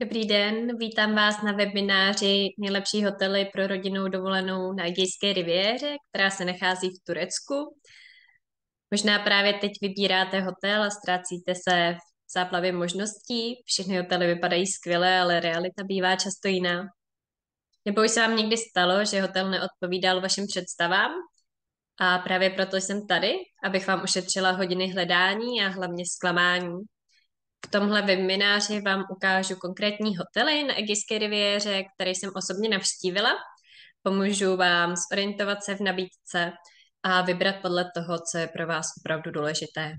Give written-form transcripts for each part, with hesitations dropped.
Dobrý den, vítám vás na webináři Nejlepší hotely pro rodinnou dovolenou na Egejské riviéře, která se nachází v Turecku. Možná právě teď vybíráte hotel a ztrácíte se v záplavě možností. Všechny hotely vypadají skvěle, ale realita bývá často jiná. Nebo už se vám někdy stalo, že hotel neodpovídal vašim představám? A právě proto jsem tady, abych vám ušetřila hodiny hledání a hlavně zklamání. V tomhle webináři vám ukážu konkrétní hotely na Egejské riviéře, které jsem osobně navštívila. Pomůžu vám zorientovat se v nabídce a vybrat podle toho, co je pro vás opravdu důležité.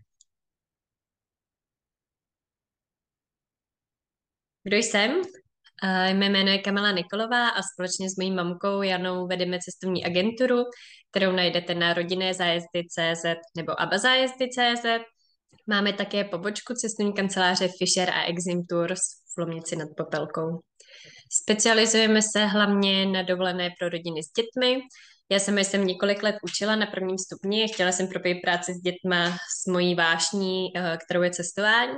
Kdo jsem? Mé jméno je Kamila Nikolová a společně s mojí mamkou Janou vedeme cestovní agenturu, kterou najdete na rodinnézájezdy.cz nebo abazájezdy.cz. Máme také pobočku cestovní kanceláře Fisher a Exim Tours v Lomnici nad Popelkou. Specializujeme se hlavně na dovolené pro rodiny s dětmi. Já sama jsem několik let učila na prvním stupni, chtěla jsem propojit práci s dětma s mojí vášní, kterou je cestování.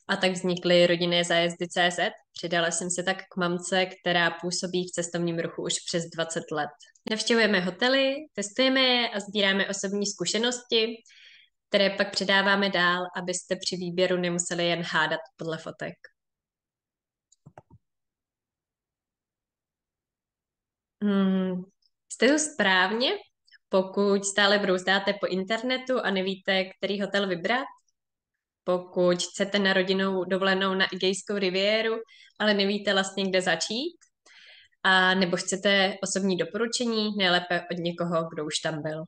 A tak vznikly rodinné zájezdy CZ. Přidala jsem se tak k mamce, která působí v cestovním ruchu už přes 20 let. Navštěvujeme hotely, testujeme je a sbíráme osobní zkušenosti, které pak předáváme dál, abyste při výběru nemuseli jen hádat podle fotek. Jste tu správně, pokud stále brouzdáte po internetu a nevíte, který hotel vybrat. Pokud chcete na rodinnou dovolenou na Egejskou riviéru, ale nevíte vlastně, kde začít. A nebo chcete osobní doporučení, nejlépe od někoho, kdo už tam byl.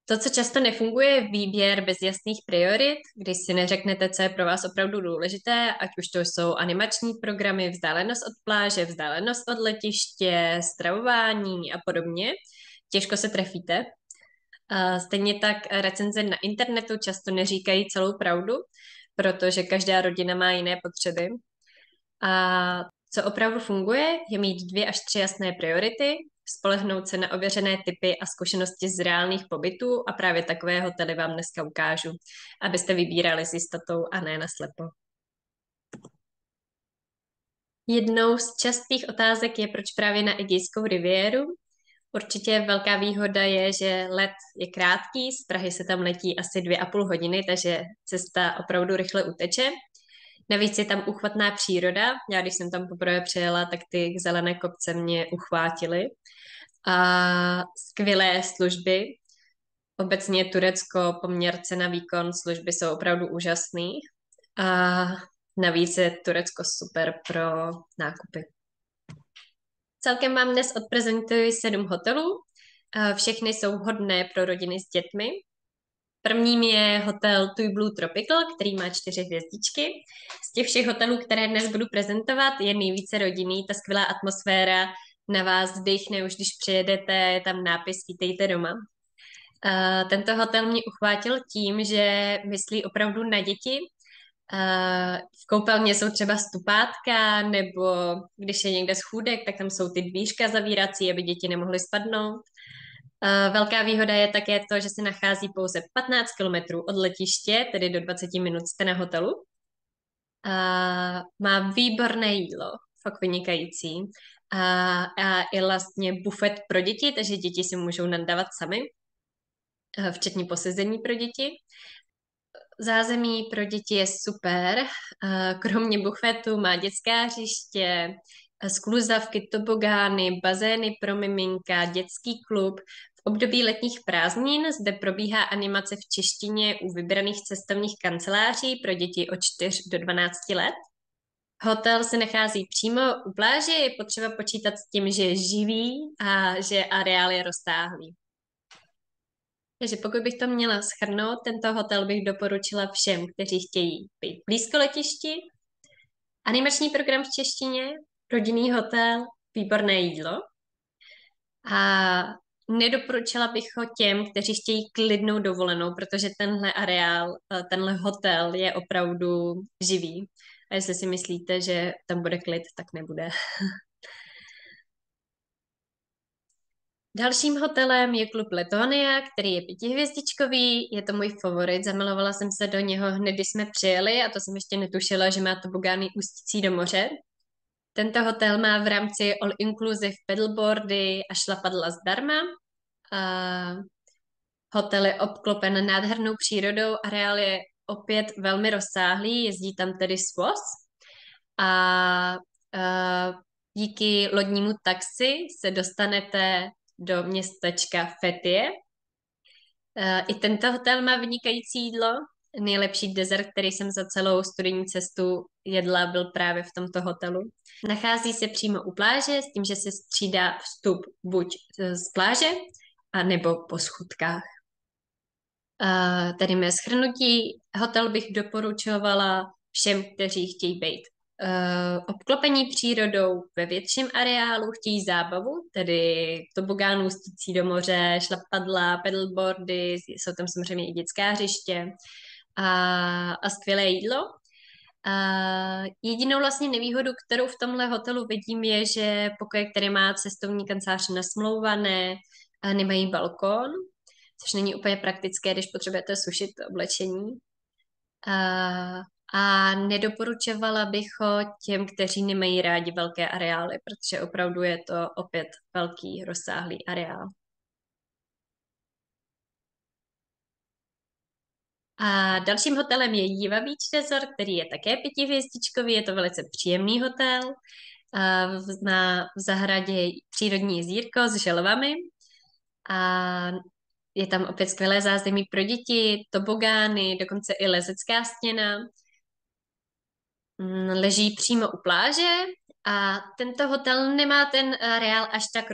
To, co často nefunguje, je výběr bez jasných priorit, když si neřeknete, co je pro vás opravdu důležité, ať už to jsou animační programy, vzdálenost od pláže, vzdálenost od letiště, stravování a podobně. Těžko se trefíte. Stejně tak recenze na internetu často neříkají celou pravdu, protože každá rodina má jiné potřeby. A co opravdu funguje, je mít 2 až 3 jasné priority, spolehnout se na ověřené typy a zkušenosti z reálných pobytů a právě takové hotely vám dneska ukážu, abyste vybírali s jistotou a ne naslepo. Jednou z častých otázek je, proč právě na Egejskou riviéru. Určitě velká výhoda je, že let je krátký, z Prahy se tam letí asi 2,5 hodiny, takže cesta opravdu rychle uteče. Navíc je tam uchvatná příroda. Já, když jsem tam poprvé přijela, tak ty zelené kopce mě uchvátily. A skvělé služby. Obecně Turecko, poměr cena výkon služby jsou opravdu úžasný. A navíc je Turecko super pro nákupy. Celkem vám dnes odprezentuji 7 hotelů. Všechny jsou vhodné pro rodiny s dětmi. Prvním je hotel TUI Blue Tropical, který má 4 hvězdičky. Z těch všech hotelů, které dnes budu prezentovat, je nejvíce rodinný. Ta skvělá atmosféra na vás vdechne, už když přijedete, je tam nápis Vítejte doma. Tento hotel mě uchvátil tím, že myslí opravdu na děti. V koupelně jsou třeba stupátka, nebo když je někde schůdek, tak tam jsou ty dvířka zavírací, aby děti nemohly spadnout. Velká výhoda je také to, že se nachází pouze 15 kilometrů od letiště, tedy do 20 minut jste na hotelu. Má výborné jídlo, fakt vynikající. A je vlastně bufet pro děti, takže děti si můžou nadávat sami, včetně posezení pro děti. Zázemí pro děti je super. Kromě bufetu má dětská hřiště, skluzavky, tobogány, bazény pro miminka, dětský klub. V období letních prázdnin zde probíhá animace v češtině u vybraných cestovních kanceláří pro děti od 4 do 12 let. Hotel se nachází přímo u pláže, je potřeba počítat s tím, že je živý a že areál je roztáhlý. Takže pokud bych to měla shrnout, tento hotel bych doporučila všem, kteří chtějí být blízko letišti, animační program v češtině, rodinný hotel, výborné jídlo. A nedoporučila bych ho těm, kteří chtějí klidnou dovolenou, protože tenhle areál, tenhle hotel je opravdu živý. A jestli si myslíte, že tam bude klid, tak nebude. Dalším hotelem je klub Letonia, který je 5hvězdičkový, je to můj favorit, zamilovala jsem se do něho hned, když jsme přijeli a to jsem ještě netušila, že má tobogány ústící do moře. Tento hotel má v rámci all inclusive paddleboardy a šlapadla zdarma. A hotel je obklopen nádhernou přírodou, areál je opět velmi rozsáhlý, jezdí tam tedy SWOS a díky lodnímu taxi se dostanete do městečka Fethiye. I tento hotel má vynikající jídlo. Nejlepší dezert, který jsem za celou studijní cestu jedla, byl právě v tomto hotelu. Nachází se přímo u pláže s tím, že se střídá vstup buď z pláže, a nebo po schůdkách. Tady mé shrnutí. Hotel bych doporučovala všem, kteří chtějí být obklopení přírodou ve větším areálu, chtějí zábavu, tedy tobogán ústící do moře, šlapadla, paddleboardy, jsou tam samozřejmě i dětská hřiště a skvělé jídlo. Jedinou vlastně nevýhodu, kterou v tomhle hotelu vidím, je, že pokoje, které má cestovní kancelář nasmlouvané, nemají balkón, což není úplně praktické, když potřebujete sušit oblečení. A nedoporučovala bych ho těm, kteří nemají rádi velké areály, protože opravdu je to opět velký, rozsáhlý areál. A dalším hotelem je Jiva Beach Resort, který je také 5hvězdičkový, je to velice příjemný hotel. Má v zahradě přírodní jezírko s želvami a je tam opět skvělé zázemí pro děti, tobogány, dokonce i lezecká stěna. Leží přímo u pláže a tento hotel nemá ten areál až tak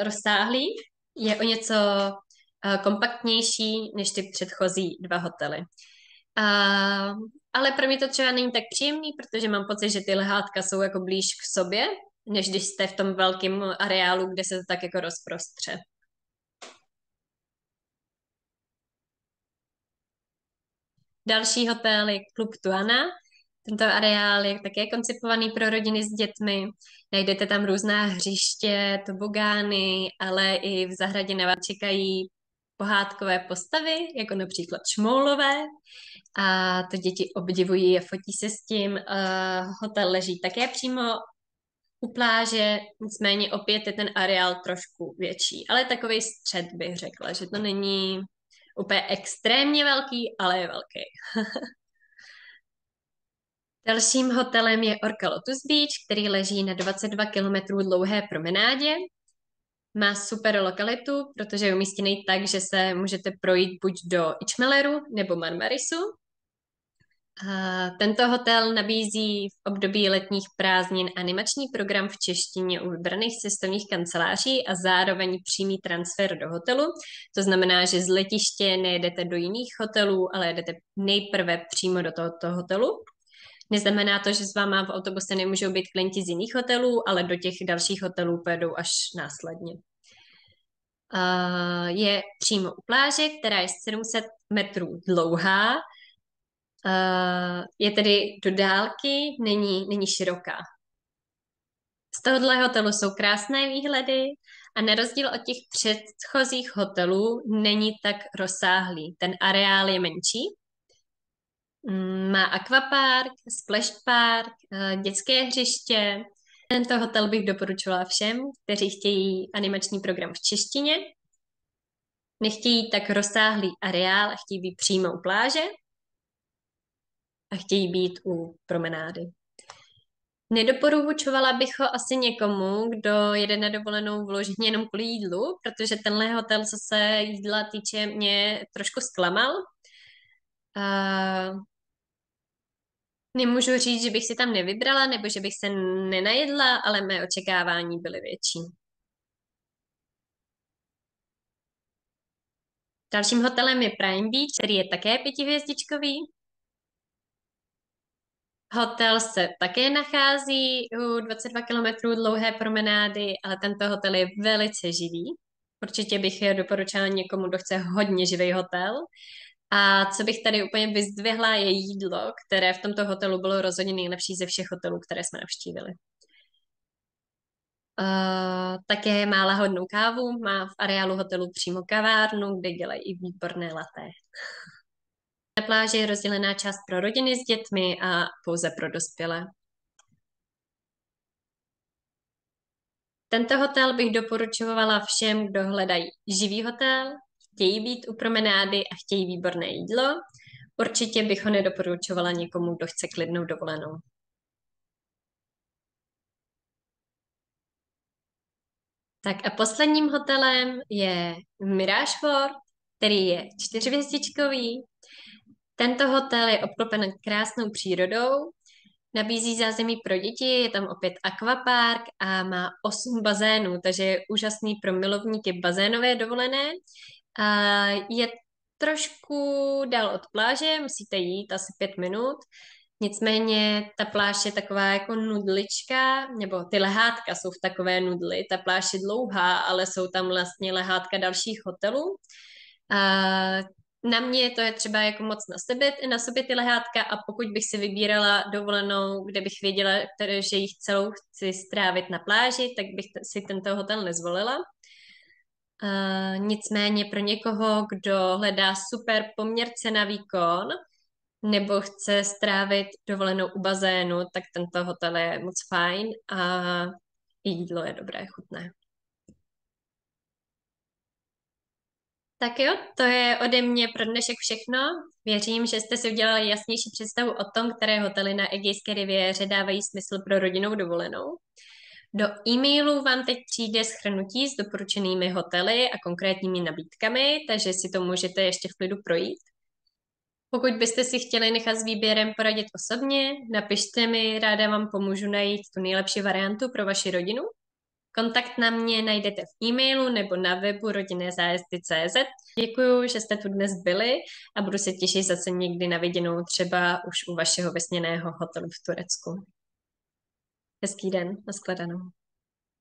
rozsáhlý, je o něco kompaktnější než ty předchozí dva hotely. Ale pro mě to třeba není tak příjemný, protože mám pocit, že ty lehátka jsou jako blíž k sobě, než když jste v tom velkém areálu, kde se to tak jako rozprostře. Další hotel je Klub Tuana. Tento areál je také koncipovaný pro rodiny s dětmi. Najdete tam různá hřiště, tobogány, ale i v zahradě na vás čekají pohádkové postavy, jako například šmoulové. A to děti obdivují a fotí se s tím. Hotel leží také přímo u pláže, nicméně opět je ten areál trošku větší. Ale takový střed bych řekla, že to není úplně extrémně velký, ale je velký. Dalším hotelem je Orca Lotus Beach, který leží na 22 km dlouhé promenádě. Má super lokalitu, protože je umístěný tak, že se můžete projít buď do Ičmeleru nebo Marmarisu. Tento hotel nabízí v období letních prázdnin animační program v češtině u vybraných cestovních kanceláří a zároveň přímý transfer do hotelu. To znamená, že z letiště nejedete do jiných hotelů, ale jedete nejprve přímo do tohoto hotelu. Neznamená to, že s váma v autobuse nemůžou být klienti z jiných hotelů, ale do těch dalších hotelů pojedou až následně. Je přímo u pláže, která je 700 metrů dlouhá. Je tedy do dálky, není široká. Z tohohle hotelu jsou krásné výhledy a na rozdíl od těch předchozích hotelů není tak rozsáhlý. Ten areál je menší. Má akvapark, splash park, dětské hřiště. Tento hotel bych doporučovala všem, kteří chtějí animační program v češtině, nechtějí tak rozsáhlý areál a chtějí být přímo u pláže a chtějí být u promenády. Nedoporučovala bych ho asi někomu, kdo jede na dovolenou vloženě jenom kvůli jídlu, protože tenhle hotel, co se jídla týče, mě trošku zklamal. Nemůžu říct, že bych si tam nevybrala, nebo že bych se nenajedla, ale mé očekávání byly větší. Dalším hotelem je Prime Beach, který je také 5hvězdičkový. Hotel se také nachází u 22 km dlouhé promenády, ale tento hotel je velice živý. Určitě bych je doporučila někomu, kdo chce hodně živý hotel. A co bych tady úplně vyzdvihla, je jídlo, které v tomto hotelu bylo rozhodně nejlepší ze všech hotelů, které jsme navštívili. Také má lahodnou kávu, má v areálu hotelu přímo kavárnu, kde dělají i výborné laté. Na pláži je rozdělená část pro rodiny s dětmi a pouze pro dospělé. Tento hotel bych doporučovala všem, kdo hledají živý hotel, chtějí být u promenády a chtějí výborné jídlo. Určitě bych ho nedoporučovala někomu, kdo chce klidnou dovolenou. Tak a posledním hotelem je Mirage World, který je 4hvězdičkový. Tento hotel je obklopen krásnou přírodou, nabízí zázemí pro děti, je tam opět akvapark a má 8 bazénů, takže je úžasný pro milovníky bazénové dovolené. A je trošku dál od pláže, musíte jít asi 5 minut. Nicméně ta pláž je taková jako nudlička, nebo ty lehátka jsou v takové nudli. Ta pláž je dlouhá, ale jsou tam vlastně lehátka dalších hotelů. A na mě to je třeba jako moc na sobě ty lehátka a pokud bych si vybírala dovolenou, kde bych věděla, že jich celou chci strávit na pláži, tak bych si tento hotel nezvolila. Nicméně pro někoho, kdo hledá super poměr cena výkon, nebo chce strávit dovolenou u bazénu, tak tento hotel je moc fajn a i jídlo je dobré, chutné. Tak jo, to je ode mě pro dnešek všechno. Věřím, že jste si udělali jasnější představu o tom, které hotely na Egejské riviéře dávají smysl pro rodinnou dovolenou. Do e-mailu vám teď přijde shrnutí s doporučenými hotely a konkrétními nabídkami, takže si to můžete ještě v klidu projít. Pokud byste si chtěli nechat s výběrem poradit osobně, napište mi, ráda vám pomůžu najít tu nejlepší variantu pro vaši rodinu. Kontakt na mě najdete v e-mailu nebo na webu rodinnézájezdy.cz. Děkuju, že jste tu dnes byli a budu se těšit zase někdy na viděnou, třeba už u vašeho vysněného hotelu v Turecku. Hezký den, nashledanou.